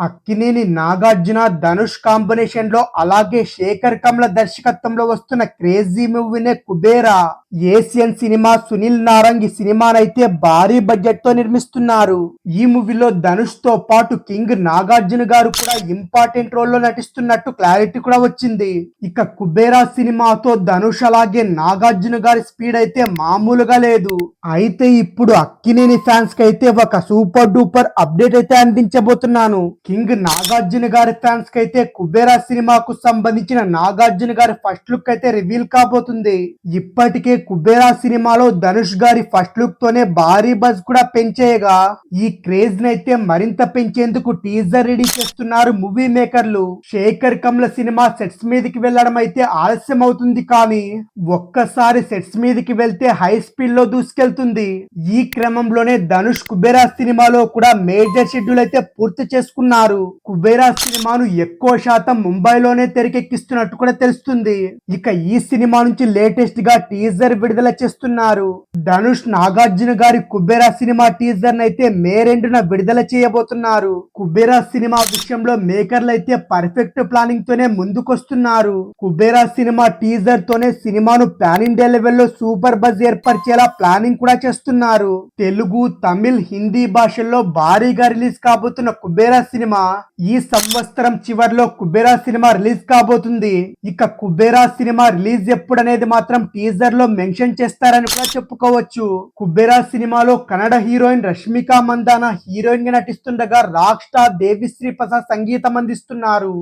Akkineni Nagarjuna Dhanush combination లో అలాగే శేఖర్ కమ్ల దర్శకత్వంలో వస్తున్న క్రేజీ మూవీనే కుబేరా. ఏషియన్ సినిమా సునీల్ నారంగ్ ఈ సినిమానైతే భారీ బడ్జెట్ తో నిర్మిస్తున్నారు. ఈ మూవీలో ధనుష్ తో పాటు కింగ్ నాగార్జున గారు కూడా ఇంపార్టెంట్ రోల్ లో నటిస్తున్నట్టు క్లారిటీ కూడా వచ్చింది. ఇక కుబేరా సినిమాతో ధనుష్ అలాగే నాగార్జున గారి స్పీడ్ అయితే మామూలుగా లేదు. అయితే ఇప్పుడు అక్కినేని ఫ్యాన్స్ కి అయితే ఒక సూపర్ డూపర్ అప్డేట్ అయితే అందించబోతున్నాను. కింగ్ నాగార్జున గారి ఫ్యాన్స్ కి అయితే కుబేరా సినిమాకు సంబంధించిన నాగార్జున గారి ఫస్ట్ లుక్ అయితే రివీల్ కాబోతుంది. ఇప్పటికే కుబేరా సినిమాలో ధనుష్ గారి ఫస్ట్ లుక్ తోనే భారీ బజ్ కూడా పెంచేయగా ఈ క్రేజ్ నైతే మరింత పెంచేందుకు టీజర్ రెడీ చేస్తున్నారు మూవీ మేకర్లు. శేఖర్ కమ్ల సినిమా సెట్స్ మీదకి వెళ్లడం అయితే ఆలస్యం అవుతుంది, కానీ ఒక్కసారి సెట్స్ మీదకి వెళ్తే హై స్పీడ్ లో దూసుకెళ్తుంది. ఈ క్రమంలోనే ధనుష్ కుబేరా సినిమాలో కూడా మేజర్ షెడ్యూల్ అయితే పూర్తి చేసుకున్నారు. కుబేరా సినిమాను ఎక్కువ శాతం ముంబైలోనే తెరకెక్కిస్తున్నట్టు కూడా తెలుస్తుంది. ఇక ఈ సినిమా నుంచి లేటెస్ట్ గా టీజర్ విడుదల చేస్తున్నారు. ధనుష్ నాగార్జున గారి కుబేరా సినిమా టీజర్ నైతే మే 2న విడుదల చేయబోతున్నారు. కుబేరా సినిమా విషయంలో మేకర్లు అయితే పర్ఫెక్ట్ ప్లానింగ్ తోనే ముందుకొస్తున్నారు. కుబేరా సినిమా టీజర్ తోనే సినిమాను పాన్ ఇండియా లెవెల్లో సూపర్ బజ్ ఏర్పరిచేలా ప్లానింగ్ కూడా చేస్తున్నారు. తెలుగు, తమిళ్, హిందీ భాషల్లో భారీగా రిలీజ్ కాబోతున్న కుబేరా సినిమా ఈ సంవత్సరం చివర్లో కుబేరా సినిమా రిలీజ్ కాబోతుంది. ఇక కుబేరా సినిమా రిలీజ్ ఎప్పుడనేది మాత్రం టీజర్ లో మెన్షన్ చేస్తారని కూడా చెప్పుకోవచ్చు. కుబేరా సినిమాలో కన్నడ హీరోయిన్ రష్మిక మందాన హీరోయిన్ గా నటిస్తుండగా రాక్ స్టార్ దేవిశ్రీ ప్రసాద్ సంగీతం అందిస్తున్నారు.